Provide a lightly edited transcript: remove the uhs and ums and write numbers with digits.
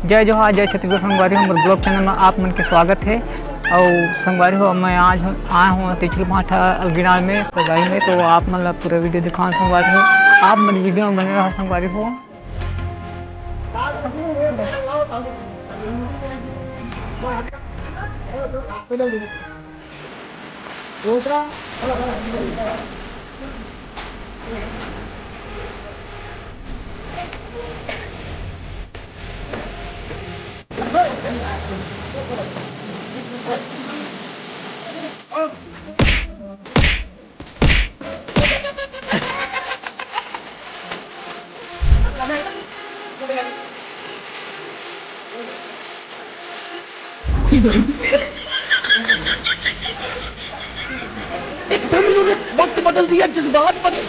जय जोहार जय छत्तीसगढ़ संगवारी हो। मोर ब्लॉग चैनल में आप मन के स्वागत है। और संगवारी हो मैं आज आया हूँ तिचुल भाठा अलगिनार में सगाई में। तो आप मतलब पूरा वीडियो दिखाओ संगवारी हो। आप मन वीडियो में बने रहो संगवारी हो। एकदम इन्होंने वक्त बदल दिया, जज्बात बदल